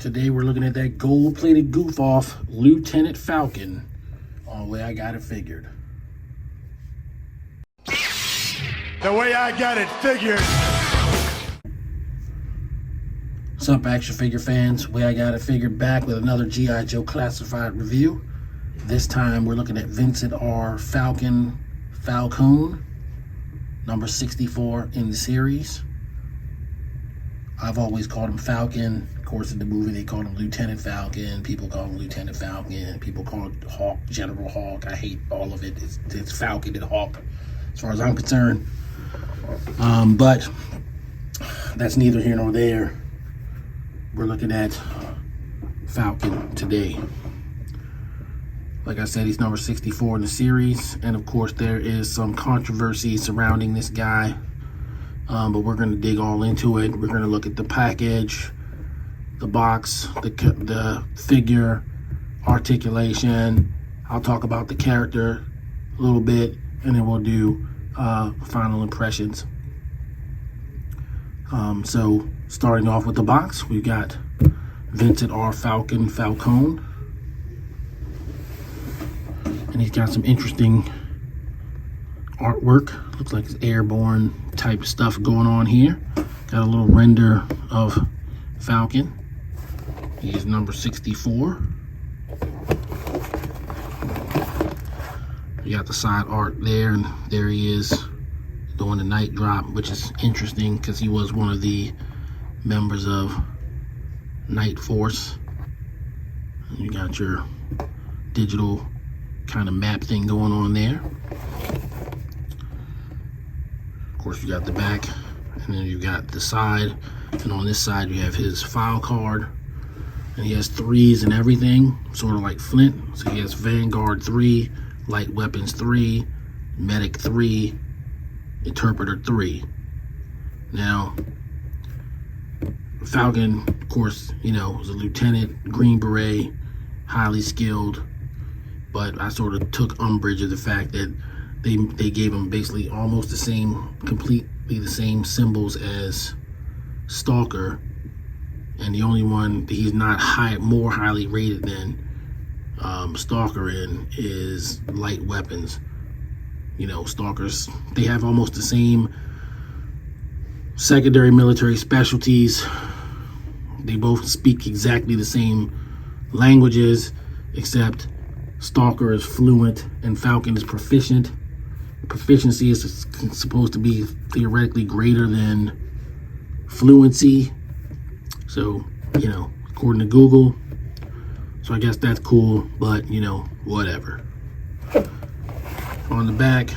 Today we're looking at that gold-plated goof-off Lieutenant Falcon on the way I got it figured. The way I got it figured. What's up, action figure fans? Way I got it figured, back with another G.I. Joe classified review. This time we're looking at Vincent R. Falcone, number 64 in the series. I've always called him Falcon. Of course, in the movie they called him Lieutenant Falcon. People call him Lieutenant Falcon. People call it Hawk, General Hawk. I hate all of it. It's Falcon and Hawk, as far as I'm concerned. But that's neither here nor there. We're looking at Falcon today. Like I said, he's number 64 in the series, and of course there is some controversy surrounding this guy. But we're going to dig all into it. We're going to look at the package, the box, the figure, articulation. I'll talk about the character a little bit, and then we'll do final impressions. So starting off with the box, we've got Vincent R. Falcone. And he's got some interesting artwork. Looks like it's airborne type stuff going on here. Got a little render of Falcon. He is number 64. You got the side art there, and there he is doing the night drop, which is interesting because he was one of the members of Night Force. And you got your digital kind of map thing going on there. Of course, you got the back, and then you got the side, and on this side you have his file card, and he has 3s and everything, sort of like Flint. So he has Vanguard 3, Light Weapons 3, Medic 3, Interpreter 3. Now, Falcon, of course, you know, was a lieutenant, Green Beret, highly skilled, but I sort of took umbrage of the fact that they gave him basically almost the same, completely the same symbols as Stalker, and the only one that he's not more highly rated than Stalker in is Light Weapons. You know, Stalkers, they have almost the same secondary military specialties. They both speak exactly the same languages, except Stalker is fluent and Falcon is proficient. Proficiency is supposed to be theoretically greater than fluency. So, you know, according to Google. So I guess that's cool, but, you know, whatever. On the back,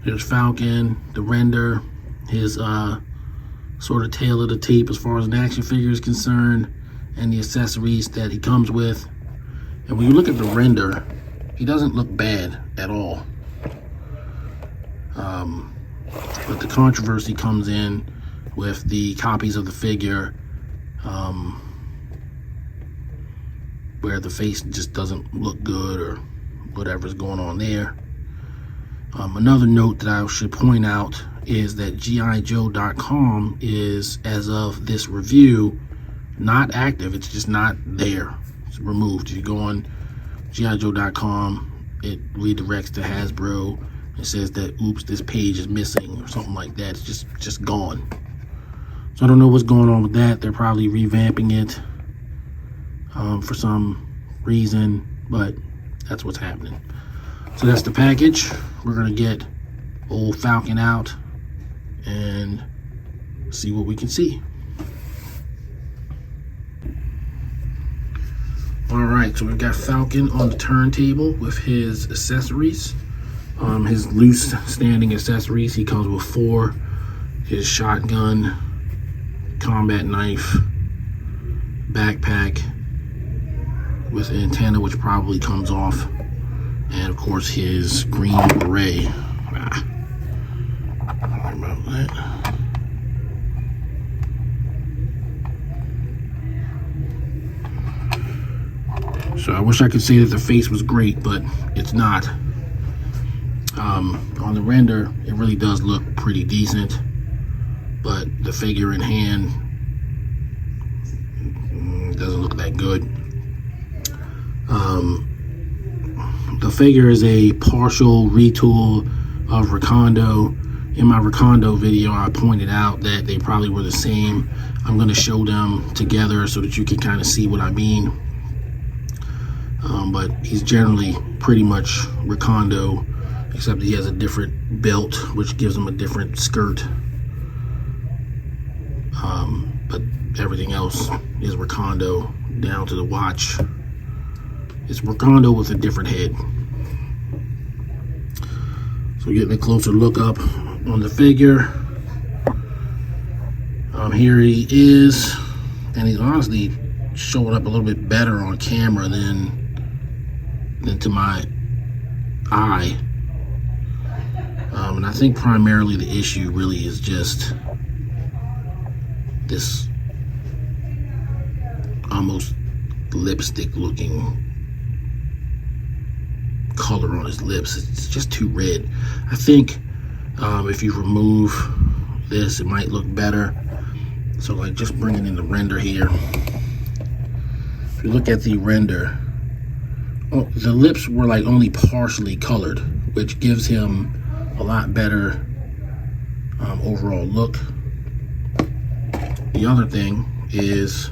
there's Falcon, the render, his sort of tail of the tape as far as an action figure is concerned, and the accessories that he comes with. And when you look at the render, he doesn't look bad at all. But the controversy comes in with the copies of the figure, where the face just doesn't look good or whatever's going on there. Another note that I should point out is that GIJoe.com is, as of this review, not active. It's just not there. It's removed. You go on GIJoe.com, it redirects to Hasbro. It says that, oops, this page is missing or something like that. It's just gone. So I don't know what's going on with that. They're probably revamping it for some reason, but that's what's happening. So that's the package. We're gonna get old Falcon out and see what we can see. All right, so we've got Falcon on the turntable with his accessories. His loose standing accessories. He comes with 4. His shotgun, combat knife, backpack with an antenna which probably comes off, and of course his green beret. Sorry about that. So I wish I could say that the face was great, but it's not. On the render, it really does look pretty decent, but the figure in hand, figure is a partial retool of Recondo. In my Recondo video, I pointed out that they probably were the same. I'm going to show them together so that you can kind of see what I mean. But he's generally pretty much Recondo, except he has a different belt, which gives him a different skirt. But everything else is Recondo, down to the watch. It's Recondo with a different head. So getting a closer look up on the figure. Here he is, and he's honestly showing up a little bit better on camera than to my eye. And I think primarily the issue really is just this almost lipstick looking color on his lips. It's just too red. I think if you remove this, it might look better. So like just bringing in the render here. If you look at the render, the lips were like only partially colored, which gives him a lot better overall look. The other thing is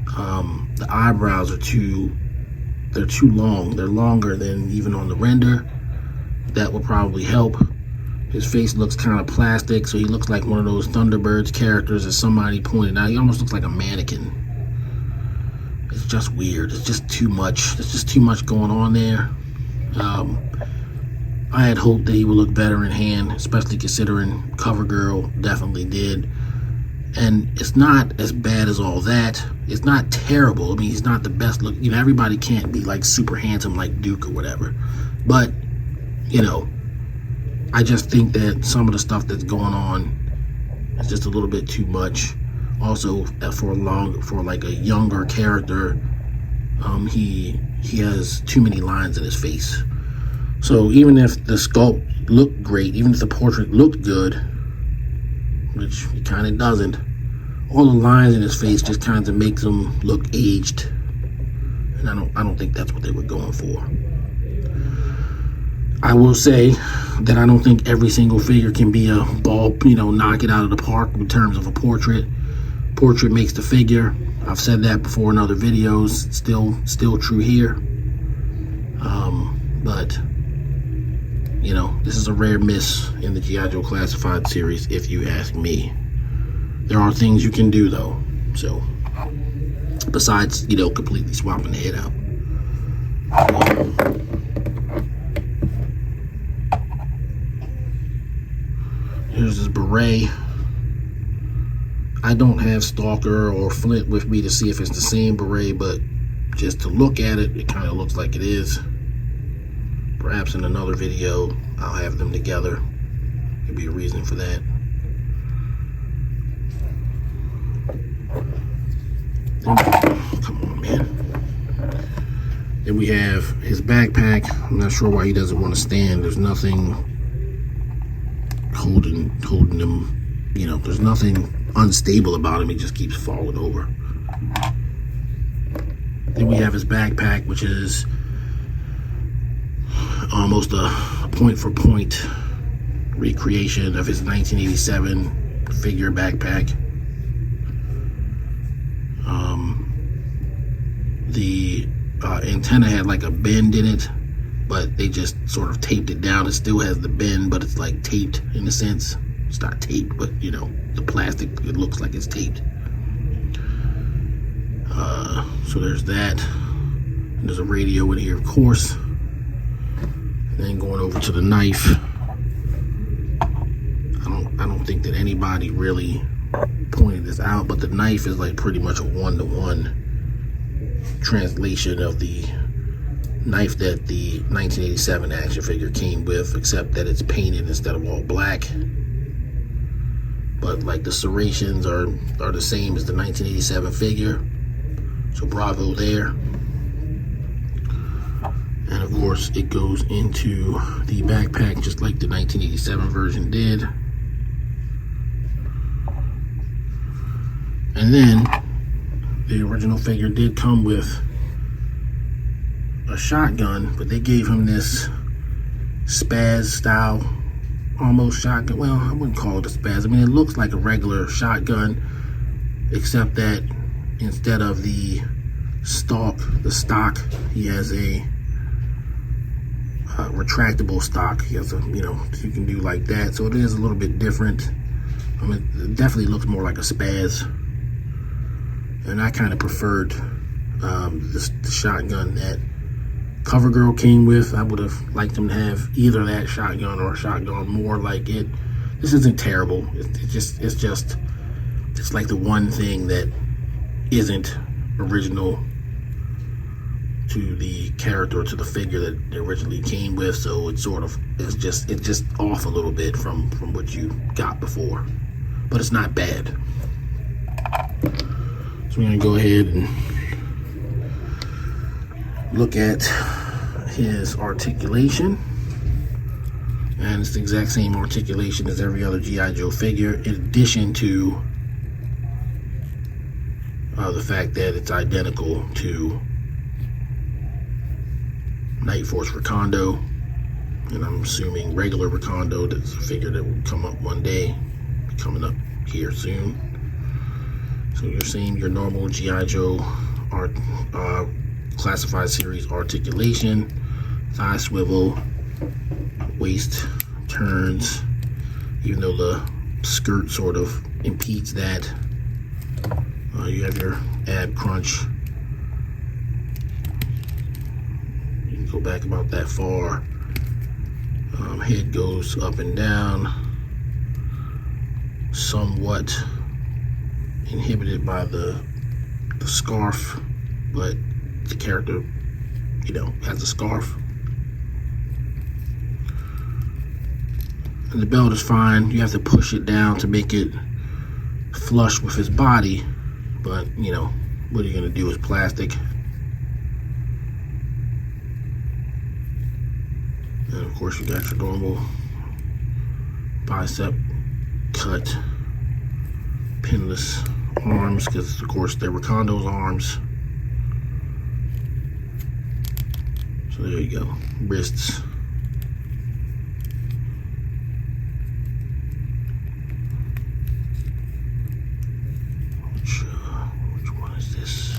the eyebrows are too long. They're longer than even on the render. That will probably help. His face looks kind of plastic, so he looks like one of those Thunderbirds characters, as somebody pointed out. He almost looks like a mannequin. It's just weird. It's just too much. There's just too much going on there. I had hoped that he would look better in hand, especially considering CoverGirl definitely did. And it's not as bad as all that. It's not terrible. I mean, he's not the best look. You know, everybody can't be like super handsome like Duke or whatever. But, you know, I just think that some of the stuff that's going on is just a little bit too much. Also, for like a younger character, he has too many lines in his face. So even if the sculpt looked great, even if the portrait looked good, which it kind of doesn't, all the lines in his face just kind of makes him look aged, and I don't think that's what they were going for. I will say that I don't think every single figure can be a ball, you know, knock it out of the park in terms of a portrait. Portrait makes the figure. I've said that before in other videos. Still true here. But you know, this is a rare miss in the G.I. Joe Classified series, if you ask me. There are things you can do, though. So, besides, you know, completely swapping the head out. Here's his beret. I don't have Stalker or Flint with me to see if it's the same beret, but just to look at it, it kind of looks like it is. Perhaps in another video, I'll have them together. There'll be a reason for that. Come on, man. Then we have his backpack. I'm not sure why he doesn't want to stand. There's nothing holding him. You know, there's nothing unstable about him. He just keeps falling over. Then we have his backpack, which is almost a point-for-point recreation of his 1987 figure backpack. The antenna had like a bend in it, but they just sort of taped it down. It still has the bend, but it's like taped in a sense. It's not taped, but you know, the plastic, it looks like it's taped. So there's that. And there's a radio in here, of course. And then going over to the knife. I don't think that anybody really pointed this out, but the knife is like pretty much a one-to-one translation of the knife that the 1987 action figure came with, except that it's painted instead of all black. But like the serrations are the same as the 1987 figure, so bravo there. And of course it goes into the backpack just like the 1987 version did. And then the original figure did come with a shotgun, but they gave him this spaz style, almost shotgun. Well, I wouldn't call it a spaz. I mean, it looks like a regular shotgun, except that instead of the stock, he has a retractable stock. He has a, you know, you can do like that. So it is a little bit different. I mean, it definitely looks more like a spaz. And I kind of preferred the shotgun that CoverGirl came with. I would have liked them to have either that shotgun or a shotgun more like it. This isn't terrible. It's like the one thing that isn't original to the character, to the figure that it originally came with. So it's just off a little bit from what you got before, but it's not bad. So we're gonna go ahead and look at his articulation, and it's the exact same articulation as every other G.I. Joe figure, in addition to the fact that it's identical to Night Force Recondo, and I'm assuming regular Recondo. That's a figure that will come up one day, coming up here soon. So you're seeing your normal G.I. Joe classified series articulation, thigh swivel, waist turns, even though the skirt sort of impedes that. You have your ab crunch. You can go back about that far. Head goes up and down, somewhat inhibited by the scarf, but the character, you know, has a scarf. And the belt is fine. You have to push it down to make it flush with his body, but you know, what are you gonna do? It's plastic. And of course you got your normal bicep cut pinless arms, because of course they're Recondo's arms. So there you go. Wrists. Which one is this?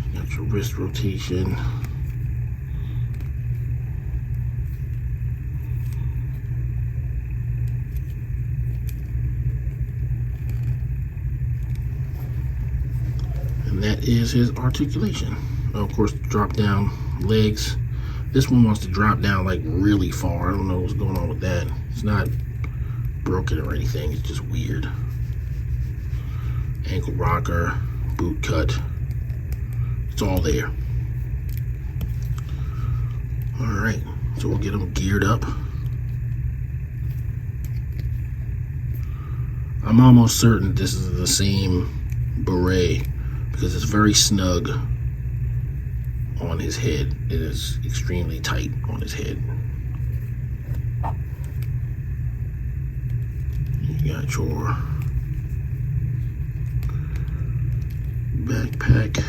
You got your wrist rotation. And that is his articulation. Of course, drop down legs. This one wants to drop down like really far. I don't know what's going on with that. It's not broken or anything. It's just weird. Ankle rocker, boot cut. It's all there. All right, so we'll get them geared up. I'm almost certain this is the same beret because it's very snug on his head. It is extremely tight on his head. You got your backpack.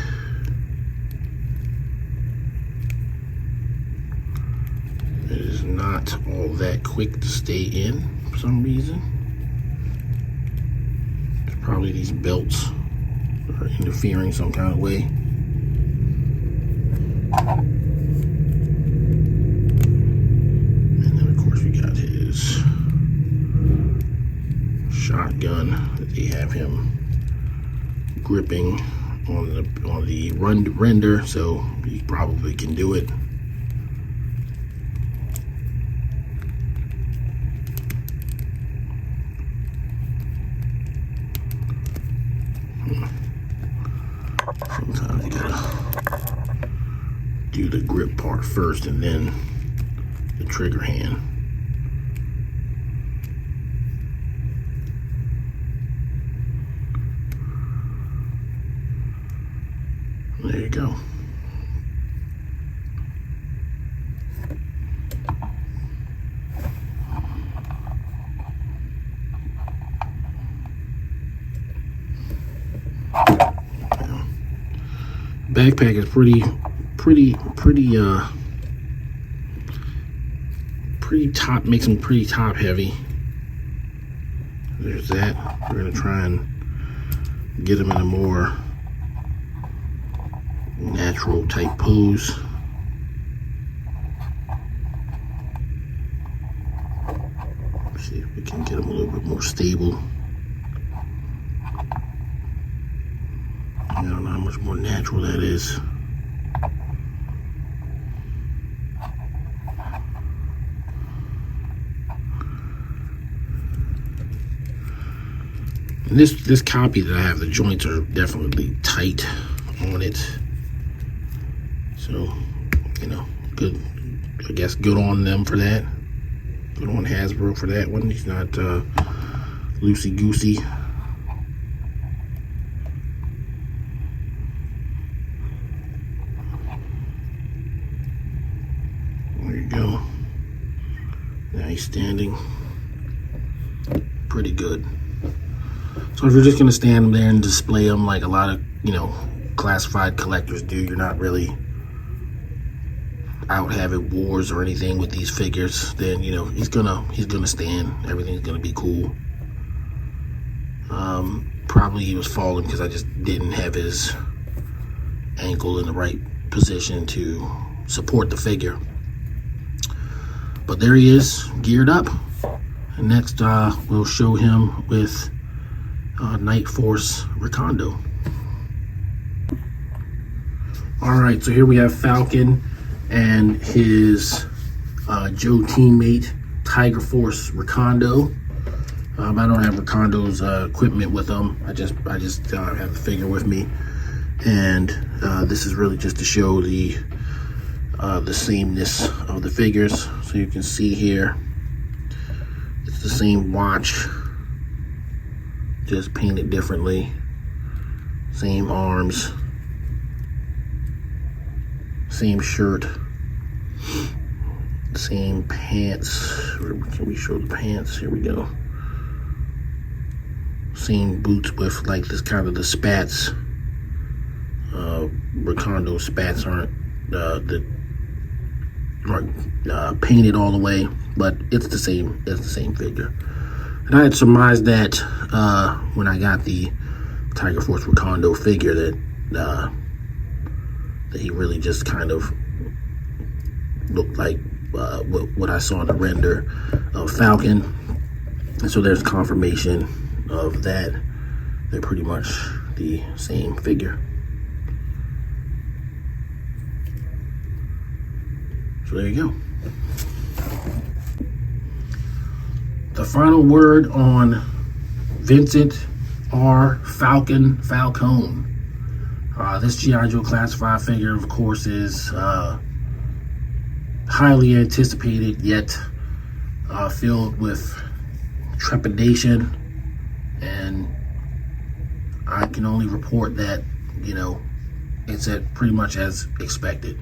It is not all that quick to stay in for some reason. It's probably these belts that are interfering some kind of way. And then of course we got his shotgun that they have him gripping on the render, so he probably can do it. Sometimes you gotta do the grip part first and then the trigger hand. There you go. Backpack is pretty top, makes him pretty top heavy. There's that. We're gonna try and get him in a more natural type pose. See if we can get him a little bit more stable. I don't know how much more natural that is. And this copy that I have, the joints are definitely tight on it. So, you know, good. I guess good on them for that. Good on Hasbro for that one. He's not loosey-goosey. There you go. Now he's standing. Pretty good. So if you're just gonna stand there and display them like a lot of, you know, classified collectors do, you're not really out having wars or anything with these figures, then, you know, he's gonna stand. Everything's gonna be cool. Probably he was falling because I just didn't have his ankle in the right position to support the figure. But there he is, geared up. And next we'll show him with Night Force Recondo. Alright, so here we have Falcon and his Joe teammate Tiger Force Recondo. I don't have Recondo's equipment with them. I just have the figure with me, and this is really just to show the sameness of the figures. So you can see here, it's the same watch, just painted differently. Same arms, same shirt, same pants. Can we show the pants? Here we go. Same boots with like this kind of the spats. Recondo spats aren't painted all the way, but it's the same. It's the same figure. And I had surmised that when I got the Tiger Force Recondo figure that he really just kind of looked like what I saw in the render of Falcon. And so there's confirmation of that. They're pretty much the same figure. So there you go. The final word on Vincent R. Falcone. This G.I. Joe classified figure, of course, is highly anticipated, yet filled with trepidation. And I can only report that, you know, it's pretty much as expected.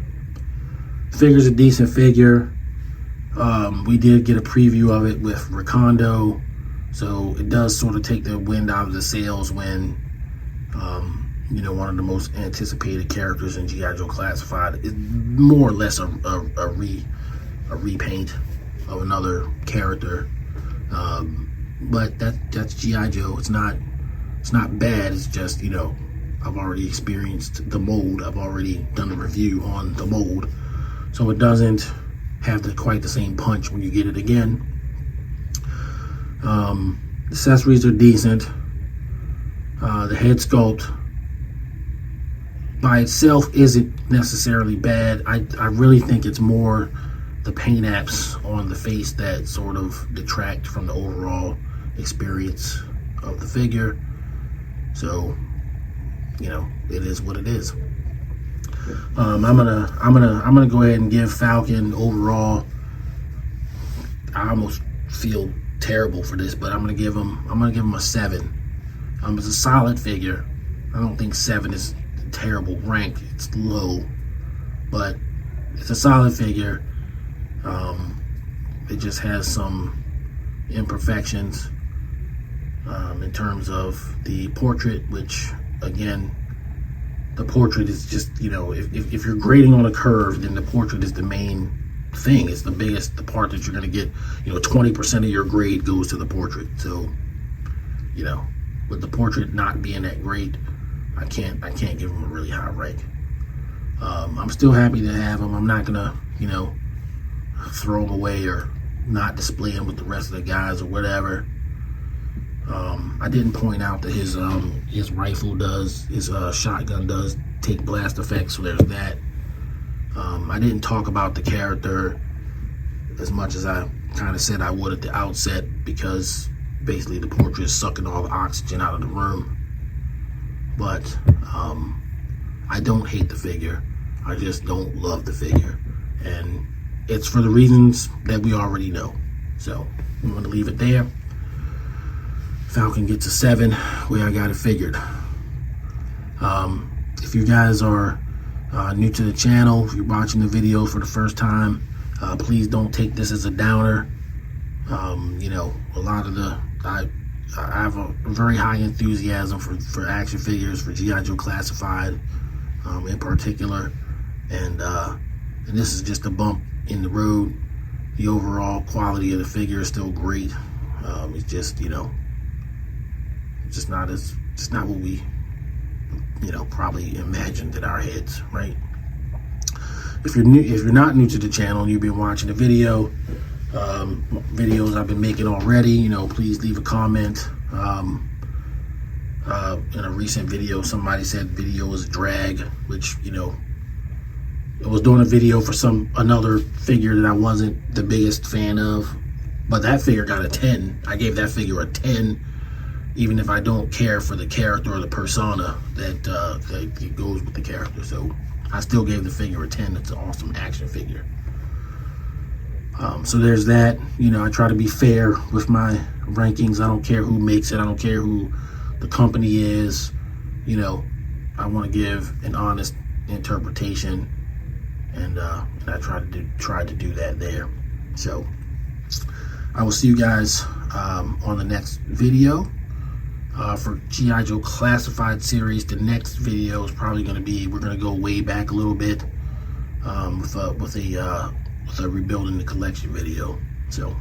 Figure's a decent figure. We did get a preview of it with Recondo, so it does sort of take the wind out of the sails when, you know, one of the most anticipated characters in G.I. Joe Classified is more or less a repaint of another character. But that's G.I. Joe. It's not bad. It's just, you know, I've already experienced the mold. I've already done a review on the mold, so it doesn't have quite the same punch when you get it again. Accessories are decent. The head sculpt by itself isn't necessarily bad. I really think it's more the paint apps on the face that sort of detract from the overall experience of the figure. So, you know, it is what it is. I'm gonna go ahead and give Falcon overall. I almost feel terrible for this, but I'm gonna give him a 7. It's a solid figure. I don't think 7 is a terrible rank. It's low, but it's a solid figure. It just has some imperfections in terms of the portrait, which again, the portrait is just, you know, if you're grading on a curve, then the portrait is the main thing. It's the biggest, the part that you're going to get, you know, 20% of your grade goes to the portrait. So, you know, with the portrait not being that great, I can't give him a really high rank. I'm still happy to have him. I'm not gonna, you know, throw him away or not display him with the rest of the guys or whatever. I didn't point out that his rifle does, his shotgun does take blast effects, so there's that. I didn't talk about the character as much as I kind of said I would at the outset, because basically the portrait is sucking all the oxygen out of the room. But I don't hate the figure. I just don't love the figure. And it's for the reasons that we already know. So I'm going to leave it there. Falcon gets a 7, where I got it figured. If you guys are new to the channel, if you're watching the video for the first time, please don't take this as a downer. You know, a lot of I have a very high enthusiasm for action figures, for G.I. Joe Classified in particular, and this is just a bump in the road. The overall quality of the figure is still great. It's just, you know, just not what we, you know, probably imagined in our heads, right? If you're not new to the channel and you've been watching the videos I've been making already, you know, please leave a comment. In a recent video, somebody said video was a drag, which, you know, I was doing a video for another figure that I wasn't the biggest fan of, but that figure got a 10. I gave that figure a 10, even if I don't care for the character or the persona that goes with the character. So I still gave the figure a 10. It's an awesome action figure. So there's that. You know, I try to be fair with my rankings. I don't care who makes it. I don't care who the company is. You know, I want to give an honest interpretation, and I try to do that there. So I will see you guys on the next video for G.I. Joe Classified series. The next video is probably going to be, we're going to go way back a little bit with a rebuilding the collection video. So,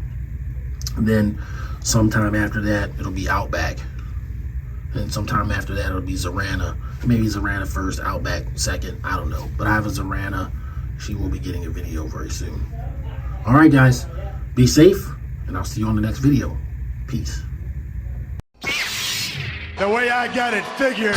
and then sometime after that it'll be Outback, and sometime after that it'll be Zorana. Maybe Zorana first, Outback second, I don't know, but I have a Zorana. She will be getting a video very soon. All right, guys, be safe, and I'll see you on the next video. Peace. The way I got it figured.